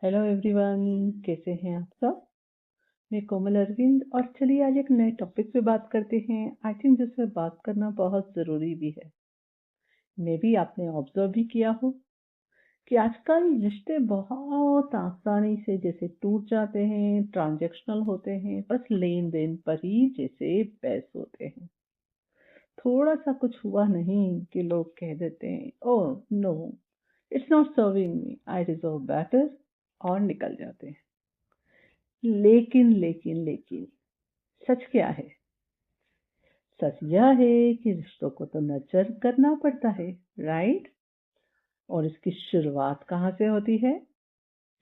Hello everyone, कैसे हैं आप सब। मैं कोमल अरविंद और चलिए आज एक नए टॉपिक पे बात करते हैं। आई थिंक जिस पे बात करना बहुत ज़रूरी भी है। मे भी आपने ऑब्जर्व भी किया हो कि आजकल रिश्ते बहुत आसानी से जैसे टूट जाते हैं, ट्रांजैक्शनल होते हैं, बस लेन देन पर ही जैसे बहस होते हैं। थोड़ा सा कुछ हुआ नहीं कि लोग कह देते हैं oh no, it's not serving me, I deserve better, और निकल जाते हैं। लेकिन लेकिन लेकिन सच क्या है? सच यह है कि रिश्तों को तो नर्चर करना पड़ता है, राइट। और इसकी शुरुआत कहाँ से होती है?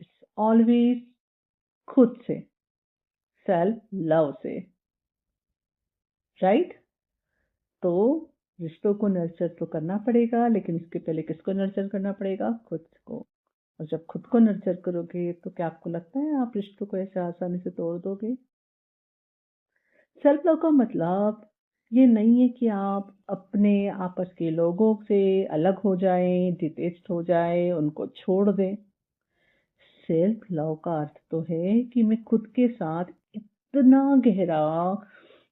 इट्स ऑलवेज खुद से, सेल्फ लव से, राइट। तो रिश्तों को नर्चर तो करना पड़ेगा, लेकिन इसके पहले किसको नर्चर करना पड़ेगा? खुद को। और जब खुद को नर्चर करोगे तो क्या आपको लगता है आप रिश्तों को ऐसे आसानी से तोड़ दोगे? सेल्फ लव का मतलब ये नहीं है कि आप अपने आपस के लोगों से अलग हो जाएं, डिटेच्ड हो जाएं, उनको छोड़ दें। सेल्फ लव का अर्थ तो है कि मैं खुद के साथ इतना गहरा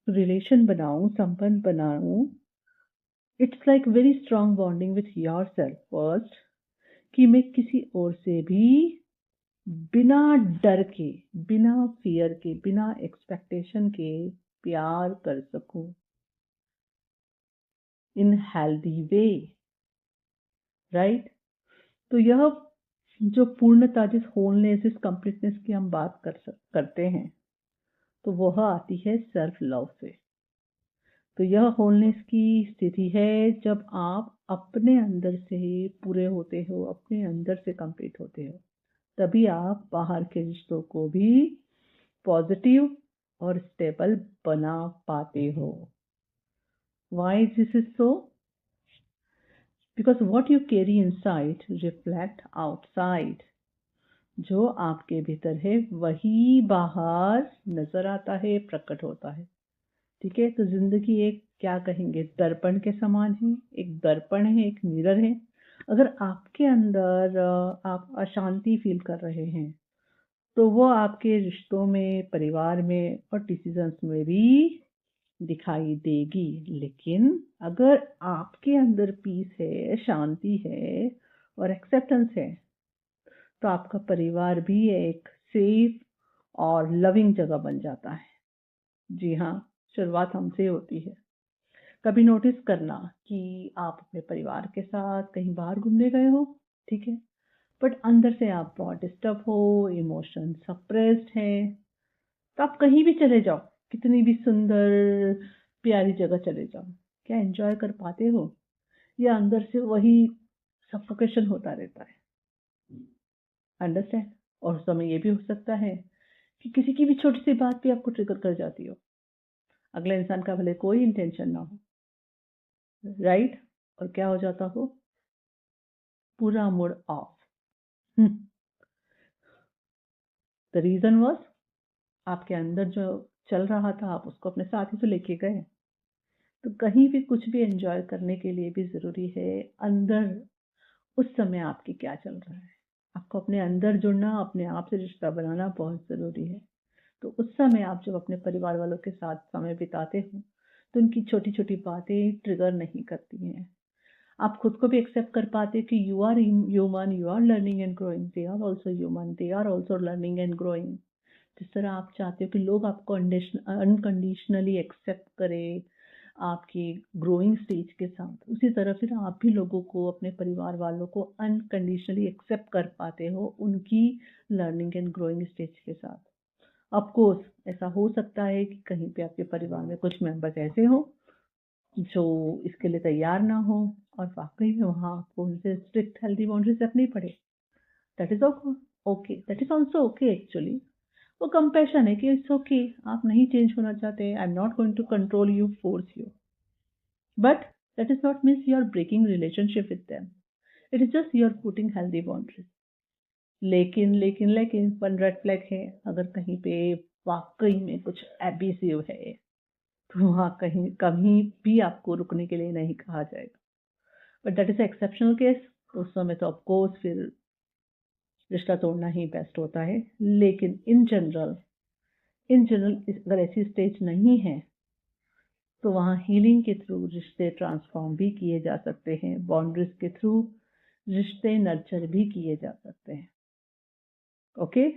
रिलेशन बनाऊं, संबंध बनाऊं। It's like very strong bonding with your self first, कि मैं किसी और से भी बिना डर के, बिना फियर के, बिना एक्सपेक्टेशन के प्यार कर सकूं इन हेल्दी वे, राइट। तो यह जो पूर्णता, जिस होलनेस, इस कंप्लीटनेस की हम बात करते हैं, तो वह आती है सेल्फ लव से। तो यह होलनेस की स्थिति है जब आप अपने अंदर से पूरे होते हो, अपने अंदर से कंप्लीट होते हो, तभी आप बाहर के रिश्तों को भी पॉजिटिव और स्टेबल बना पाते हो। Why this is so? Because what you carry inside reflect outside. जो आपके भीतर है वही बाहर नजर आता है, प्रकट होता है। ठीक है, तो जिंदगी एक, क्या कहेंगे, दर्पण के समान है। एक दर्पण है, एक मिरर है। अगर आपके अंदर आप अशांति फील कर रहे हैं तो वो आपके रिश्तों में, परिवार में और डिसीजंस में भी दिखाई देगी। लेकिन अगर आपके अंदर पीस है, शांति है और एक्सेप्टेंस है, तो आपका परिवार भी एक सेफ और लविंग जगह बन जाता है। जी हाँ, शुरुआत हमसे होती है। कभी नोटिस करना कि आप अपने परिवार के साथ कहीं बाहर घूमने गए हो, ठीक है, बट अंदर से आप बहुत डिस्टर्ब हो, इमोशन सप्रेस्ड है। तो आप कहीं भी चले जाओ, कितनी भी सुंदर प्यारी जगह चले जाओ, क्या एंजॉय कर पाते हो? या अंदर से वही सफोकेशन होता रहता है? अंडरस्टैंड। और उस समय ये भी हो सकता है कि किसी की भी छोटी सी बात भी आपको ट्रिगर कर जाती हो, अगले इंसान का भले कोई इंटेंशन ना हो, राइट। और क्या हो जाता हो? पूरा mood off. The reason was, आपके अंदर जो चल रहा था आप उसको अपने साथ ही तो लेके गए। तो कहीं भी कुछ भी एंजॉय करने के लिए भी जरूरी है अंदर उस समय आपकी क्या चल रहा है। आपको अपने अंदर जुड़ना, अपने आप से रिश्ता बनाना बहुत जरूरी है। तो उस समय आप जब अपने परिवार वालों के साथ समय बिताते हो तो उनकी छोटी छोटी बातें ट्रिगर नहीं करती हैं। आप खुद को भी एक्सेप्ट कर पाते कि you are human, you are learning and growing, they are also human, they are also learning and growing. जिस तरह आप चाहते हो कि लोग आपको अनकंडीशनली एक्सेप्ट करें आपकी ग्रोइंग स्टेज के साथ, उसी तरह फिर आप भी लोगों को, अपने परिवार वालों को अनकंडीशनली एक्सेप्ट कर पाते हो उनकी लर्निंग एंड ग्रोइंग स्टेज के साथ। ऑफ कोर्स ऐसा हो सकता है कि कहीं पे आपके परिवार में कुछ मेंबर्स ऐसे हो जो इसके लिए तैयार ना हो, और वाकई में वहाँ आपको उनसे स्ट्रिक्ट हेल्दी बाउंड्रीज रखनी पड़े। That is okay, that is also okay actually. वो कंपैशन है कि इट्स ओके, आप नहीं चेंज होना चाहते, I am not going to control you, force you, but that is not means you are breaking relationship with them. It is just you are putting healthy boundaries. लेकिन लेकिन लेकिन one red flag है, अगर कहीं पे वाकई में कुछ एबिसिव है तो वहाँ कहीं कहीं भी आपको रुकने के लिए नहीं कहा जाएगा। But that is exceptional case. उस समय तो ऑफकोर्स फिर रिश्ता तोड़ना ही बेस्ट होता है। लेकिन इन जनरल अगर ऐसी स्टेज नहीं है तो वहाँ हीलिंग के थ्रू रिश्ते ट्रांसफॉर्म भी किए जा सकते हैं, बाउंड्रीज के थ्रू रिश्ते नर्चर भी किए जा सकते हैं। ओके,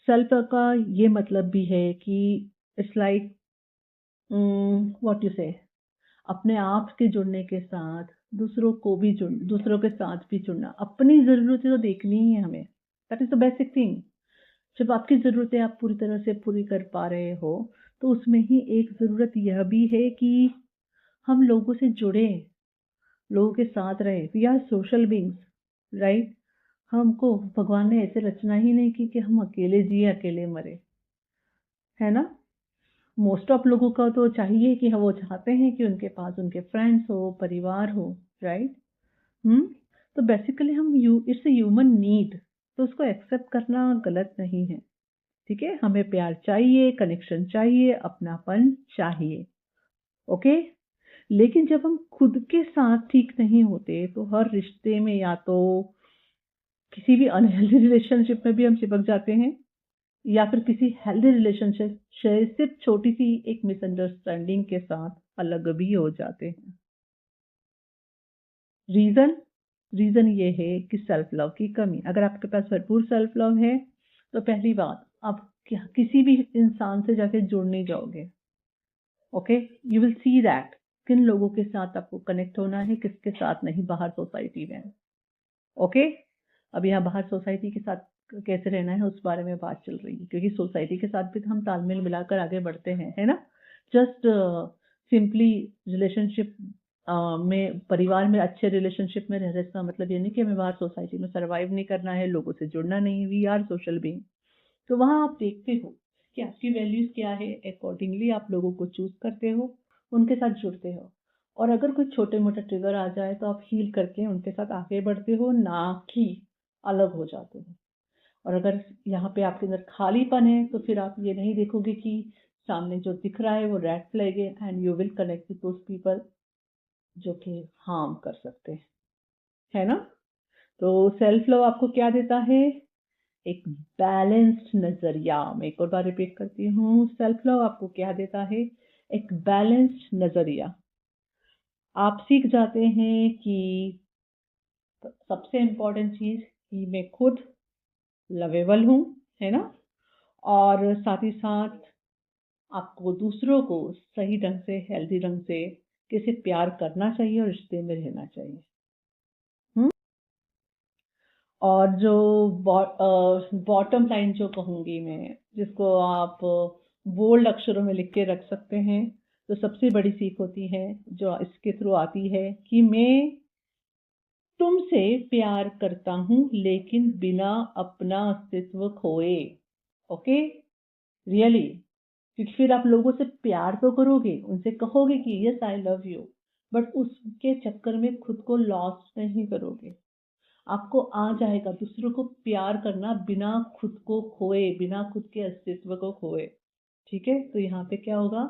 सेल्फ का ये मतलब भी है कि इट्स लाइक व्हाट यू से, अपने आप के जुड़ने के साथ दूसरों के साथ भी जुड़ना। अपनी ज़रूरतें तो देखनी ही है हमें, that is the basic thing. जब आपकी ज़रूरतें आप पूरी तरह से पूरी कर पा रहे हो तो उसमें ही एक ज़रूरत यह भी है कि हम लोगों से जुड़ें, लोगों के साथ रहें। We are social beings, right? हमको भगवान ने ऐसे रचना ही नहीं की कि हम अकेले जिए अकेले मरे, है ना? मोस्ट ऑफ लोगों का तो चाहिए कि वो चाहते हैं कि उनके पास उनके फ्रेंड्स हो, परिवार हो, राइट? तो basically it's a human need, तो उसको एक्सेप्ट करना गलत नहीं है। ठीक है, हमें प्यार चाहिए, कनेक्शन चाहिए, अपनापन चाहिए। ओके, लेकिन जब हम खुद के साथ ठीक नहीं होते तो हर रिश्ते में या तो किसी भी अनहेल्दी रिलेशनशिप में भी हम चिपक जाते हैं, या फिर किसी हेल्दी रिलेशनशिप से सिर्फ छोटी सी एक मिसअंडरस्टैंडिंग के साथ अलग भी हो जाते हैं। रीजन रीजन ये है कि सेल्फ लव की कमी। अगर आपके पास भरपूर सेल्फ लव है तो पहली बात, आप किसी भी इंसान से जाके जुड़ नहीं जाओगे। Okay, you will see that किन लोगों के साथ आपको कनेक्ट होना है, किसके साथ नहीं, बाहर सोसाइटी में। ओके, अब यहाँ बाहर सोसाइटी के साथ कैसे रहना है उस बारे में बात चल रही है, क्योंकि सोसाइटी के साथ भी तो हम तालमेल मिलाकर आगे बढ़ते हैं, है ना? जस्ट सिंपली रिलेशनशिप में, परिवार में अच्छे रिलेशनशिप में रहने का मतलब ये नहीं कि हमें बाहर सोसाइटी में सरवाइव नहीं करना है, लोगों से जुड़ना नहीं। We are social being. तो वहाँ आप देखते हो कि आपकी वैल्यूज क्या है, अकॉर्डिंगली आप लोगों को चूज करते हो, उनके साथ जुड़ते हो। और अगर कोई छोटे मोटे ट्रिगर आ जाए तो आप हील करके उनके साथ आगे बढ़ते हो, ना कि अलग हो जाते हो। और अगर यहाँ पे आपके अंदर खालीपन है तो फिर आप ये नहीं देखोगे कि सामने जो दिख रहा है वो रेड फ्लैग है, and you will connect with those people जो कि हार्म कर सकते हैं, है ना? तो सेल्फ लव आपको क्या देता है? एक बैलेंस्ड नजरिया। मैं एक और बार रिपीट करती हूँ, सेल्फ लव आपको क्या देता है? एक बैलेंस्ड नजरिया। आप सीख जाते हैं कि सबसे इम्पोर्टेंट चीज कि मैं खुद लवेबल हूँ, है ना? और साथ ही साथ आपको दूसरों को सही ढंग से, हेल्दी ढंग से कैसे प्यार करना चाहिए और रिश्ते में रहना चाहिए। हम्म और जो बॉटम लाइन जो कहूंगी मैं, जिसको आप बोल्ड अक्षरों में लिख के रख सकते हैं, तो सबसे बड़ी सीख होती है जो इसके थ्रू आती है कि मैं तुमसे प्यार करता हूं लेकिन बिना अपना अस्तित्व खोए। ओके, रियली, क्योंकि फिर आप लोगों से प्यार तो करोगे, उनसे कहोगे कि yes I love you, but उसके चक्कर में खुद को लॉस्ट नहीं करोगे। आपको आ जाएगा दूसरों को प्यार करना बिना खुद को खोए, बिना खुद के अस्तित्व को खोए। ठीक है, तो यहाँ पे क्या होगा?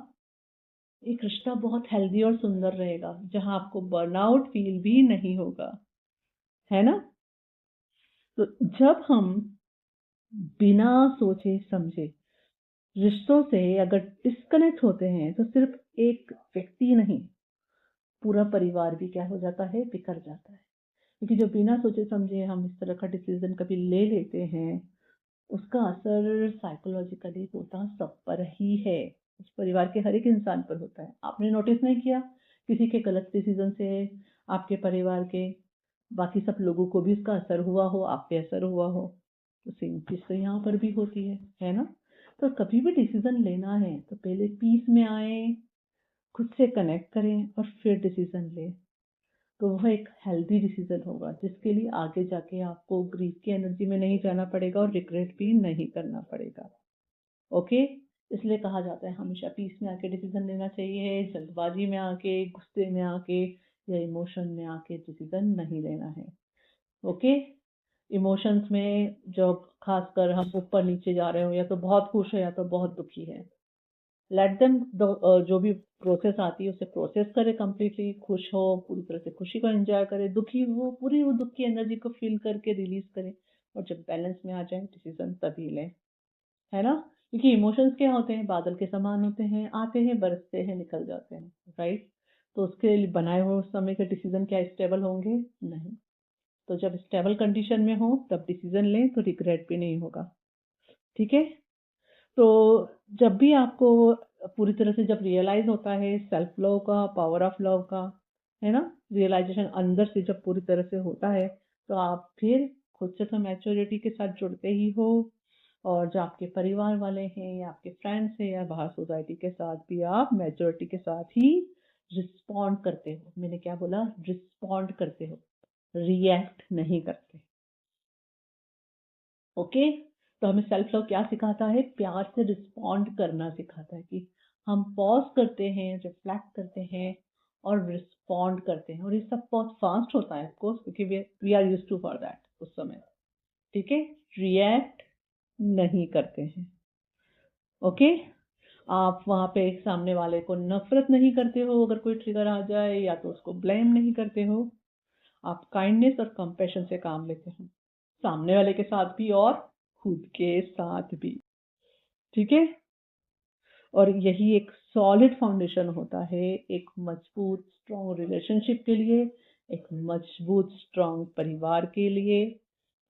एक रिश्ता बहुत हेल्दी और सुंदर रहेगा जहां आपको बर्नआउट फील भी नहीं होगा, है ना? तो जब हम बिना सोचे समझे रिश्तों से अगर डिस्कनेक्ट होते हैं तो सिर्फ एक व्यक्ति नहीं, पूरा परिवार भी क्या हो जाता है? बिखर जाता है। क्योंकि जो बिना सोचे समझे हम इस तरह का डिसीजन कभी ले लेते हैं, उसका असर साइकोलॉजिकली होता सब पर ही है, उस परिवार के हर एक इंसान पर होता है। आपने नोटिस नहीं किया किसी के गलत डिसीजन से आपके परिवार के बाकी सब लोगों को भी उसका असर हुआ हो, आप पे असर हुआ हो? तो सेम चीज तो यहाँ पर भी होती है ना? तो कभी भी डिसीजन लेना है तो पहले पीस में आए, खुद से कनेक्ट करें और फिर डिसीजन लें। तो वह एक हेल्दी डिसीजन होगा जिसके लिए आगे जाके आपको ग्रीफ की एनर्जी में नहीं जाना पड़ेगा और रिग्रेट भी नहीं करना पड़ेगा। ओके, इसलिए कहा जाता है हमेशा पीस में आके डिसीजन लेना चाहिए, जल्दबाजी में आके, गुस्से में आके या इमोशन में आके डिसीजन नहीं लेना है। ओके, इमोशंस में जब खासकर हम ऊपर नीचे जा रहे हो, या तो बहुत खुश है या तो बहुत दुखी है, लेट देम जो भी प्रोसेस आती है उसे प्रोसेस करे कंप्लीटली, खुश हो पूरी तरह से, खुशी को एंजॉय करे, दुखी हो पूरी वो दुख की एनर्जी को फील करके रिलीज करे, और जब बैलेंस में आ जाए डिसीजन तभी ले, है ना? क्योंकि इमोशंस क्या होते हैं, बादल के समान होते हैं, आते हैं बरसते हैं निकल जाते हैं, राइट? तो उसके लिए बनाए हुए उस समय के डिसीजन क्या स्टेबल होंगे? नहीं। तो जब स्टेबल कंडीशन में हो तब डिसीजन लें तो रिग्रेट भी नहीं होगा, ठीक है? तो जब भी आपको पूरी तरह से जब रियलाइज होता है सेल्फ लव का, पावर ऑफ लव का, है ना, रियलाइजेशन अंदर से जब पूरी तरह से होता है, तो आप फिर खुद से तो मैच्योरिटी के साथ जुड़ते ही हो, और जो आपके परिवार वाले हैं या आपके फ्रेंड्स हैं या बाहर सोसाइटी के साथ भी आप मैच्योरिटी के साथ ही रिस्पॉन्ड करते हो। मैंने क्या बोला? रिस्पॉन्ड करते हो, रिएक्ट नहीं करते। ओके? तो हमें सेल्फ लव क्या सिखाता है? प्यार से रिस्पॉन्ड करना सिखाता है, कि हम पॉज करते हैं, रिफ्लेक्ट करते हैं और रिस्पॉन्ड करते हैं, और ये सब बहुत फास्ट होता है ऑफकोर्स, क्योंकि we are used to for that उस समय, ठीक है? रिएक्ट नहीं करते हैं। ओके? आप वहां पे सामने वाले को नफरत नहीं करते हो अगर कोई ट्रिगर आ जाए, या तो उसको ब्लेम नहीं करते हो, आप काइंडनेस और कंपैशन से काम लेते हो, सामने वाले के साथ भी और खुद के साथ भी, ठीक है? और यही एक सॉलिड फाउंडेशन होता है एक मजबूत स्ट्रॉन्ग रिलेशनशिप के लिए, एक मजबूत स्ट्रॉन्ग परिवार के लिए।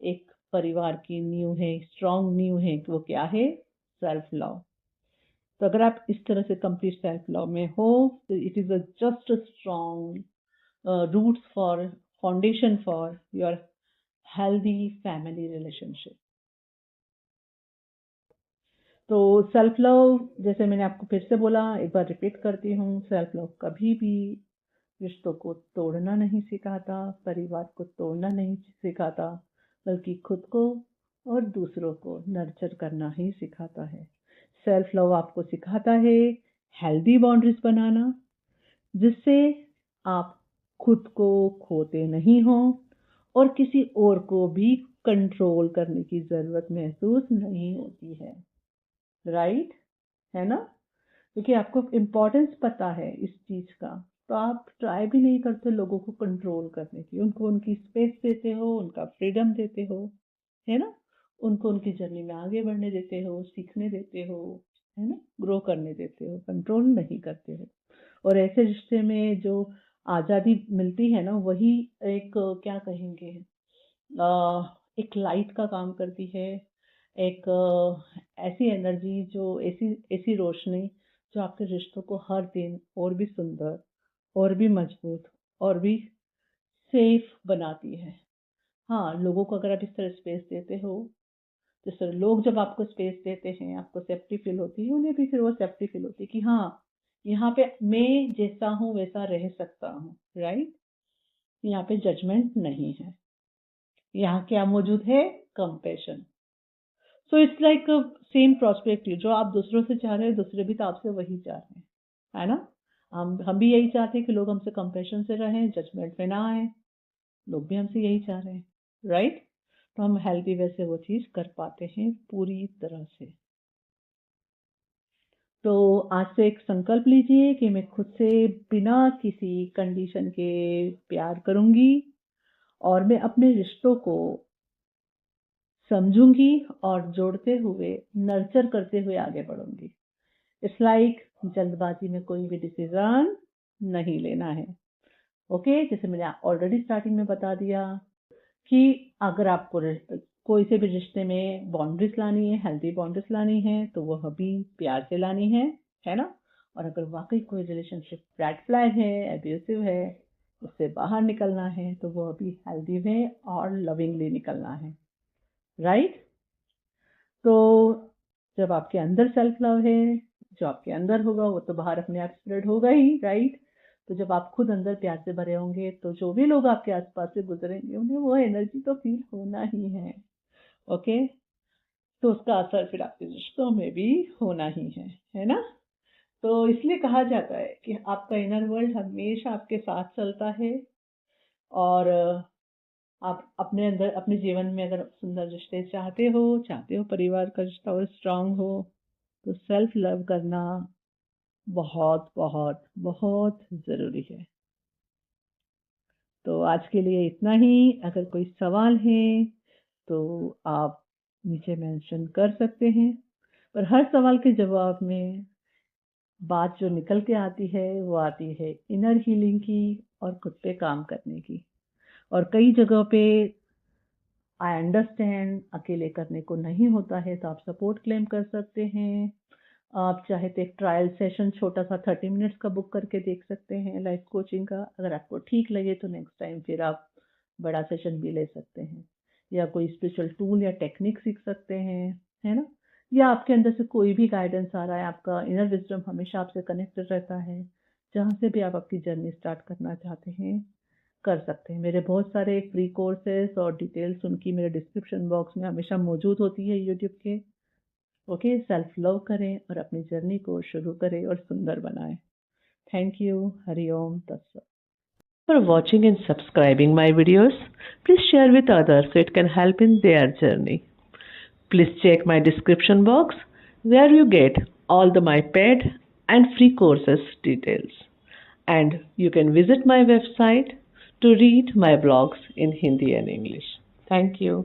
एक परिवार की नींव है, स्ट्रॉन्ग नींव है, वो क्या है? Self love. तो अगर आप इस तरह से कंप्लीट सेल्फ लव में हो, तो it is a just strong roots for foundation for your healthy family relationship. तो सेल्फ लव, जैसे मैंने आपको फिर से बोला, एक बार रिपीट करती हूँ, सेल्फ लव कभी भी रिश्तों को तोड़ना नहीं सिखाता, परिवार को तोड़ना नहीं सिखाता, बल्कि खुद को और दूसरों को नर्चर करना ही सिखाता है। सेल्फ लव आपको सिखाता है हेल्दी बाउंड्रीज बनाना, जिससे आप खुद को खोते नहीं हो और किसी और को भी कंट्रोल करने की जरूरत महसूस नहीं होती है, राइट? है ना? क्योंकि आपको इम्पोर्टेंस पता है इस चीज का, तो आप ट्राई भी नहीं करते लोगों को कंट्रोल करने की, उनको उनकी स्पेस देते हो, उनका फ्रीडम देते हो, है ना? उनको उनकी जर्नी में आगे बढ़ने देते हो, सीखने देते हो, है ना, ग्रो करने देते हो, कंट्रोल नहीं करते हो। और ऐसे रिश्ते में जो आजादी मिलती है ना, वही एक क्या कहेंगे, एक लाइट का काम करती है, एक ऐसी एनर्जी, जो ऐसी ऐसी रोशनी जो आपके रिश्तों को हर दिन और भी सुंदर, और भी मजबूत, और भी सेफ बनाती है। हाँ, लोगों को अगर आप इस तरह स्पेस देते हो, जिस तरह लोग जब आपको स्पेस देते हैं, आपको सेफ्टी फील होती है, उन्हें भी फिर वो सेफ्टी फील होती है कि हाँ, यहाँ पे मैं जैसा हूँ वैसा रह सकता हूँ, राइट? यहाँ पे जजमेंट नहीं है, यहाँ क्या मौजूद है? Compassion. So it's like same prospective, जो आप दूसरों से चाह रहे हैं दूसरे भी तो आपसे वही चाह रहे हैं, है ना? हम भी यही चाहते हैं कि लोग हमसे कंपैशन से रहें, जजमेंट में ना आए, लोग भी हमसे यही चाह रहे हैं, राइट? तो हम हेल्दी वे से वो चीज कर पाते हैं पूरी तरह से। तो आज से एक संकल्प लीजिए कि मैं खुद से बिना किसी कंडीशन के प्यार करूंगी, और मैं अपने रिश्तों को समझूंगी और जोड़ते हुए, नर्चर करते हुए आगे बढ़ूंगी। इट्स लाइक जल्दबाजी में कोई भी डिसीजन नहीं लेना है। ओके? जैसे मैंने ऑलरेडी स्टार्टिंग में बता दिया कि अगर आपको कोई से भी रिश्ते में बाउंड्रीज लानी है, हेल्दी बाउंड्रीज लानी है, तो वो अभी प्यार से लानी है ना? और अगर वाकई कोई रिलेशनशिप रेड फ्लैग है, एब्यूसिव है, उससे बाहर निकलना है, तो वो अभी हेल्दी वे और लविंगली निकलना है, राइट? तो जब आपके अंदर सेल्फ लव है, जो आपके अंदर होगा वो तो बाहर अपने आप स्प्रेड होगा ही, राइट? तो जब आप खुद अंदर प्यार से भरे होंगे, तो जो भी लोग आपके आसपास से गुजरेंगे उन्हें वो एनर्जी तो फील होना ही है। ओके? तो उसका असर फिर आपके रिश्तों में भी होना ही है ना? तो इसलिए कहा जाता है कि आपका इनर वर्ल्ड हमेशा आपके साथ चलता है, और आप अपने अंदर, अपने जीवन में अगर सुंदर रिश्ते चाहते हो परिवार का रिश्ता और स्ट्रांग हो, तो सेल्फ लव करना बहुत बहुत बहुत ज़रूरी है। तो आज के लिए इतना ही। अगर कोई सवाल है तो आप नीचे मेंशन कर सकते हैं, पर हर सवाल के जवाब में बात जो निकल के आती है वो आती है इनर हीलिंग की और खुद पे काम करने की। और कई जगहों पे आई अंडरस्टैंड अकेले करने को नहीं होता है, तो आप सपोर्ट क्लेम कर सकते हैं। आप चाहे तो एक ट्रायल सेशन छोटा सा 30 मिनट्स का बुक करके देख सकते हैं लाइफ कोचिंग का। अगर आपको ठीक लगे तो नेक्स्ट टाइम फिर आप बड़ा सेशन भी ले सकते हैं, या कोई स्पिरिचुअल टूल या टेक्निक सीख सकते हैं, है ना। या आपके अंदर से कोई भी गाइडेंस आ रहा है, आपका इनर विजडम हमेशा आपसे कनेक्टेड रहता है, जहाँ से भी आप आपकी जर्नी स्टार्ट करना चाहते हैं कर सकते हैं। मेरे बहुत सारे फ्री कोर्सेस और डिटेल्स उनकी मेरे डिस्क्रिप्शन बॉक्स में हमेशा मौजूद होती है यूट्यूब के। ओके, सेल्फ लव करें और अपनी जर्नी को शुरू करें और सुंदर बनाएं। Thank you. हरिओम तत्सत। For watching and subscribing my videos, please share with others so it can help in their journey. Please check my description box where you get all the my paid and free courses details. And you can visit my website to read my blogs in Hindi and English. Thank you.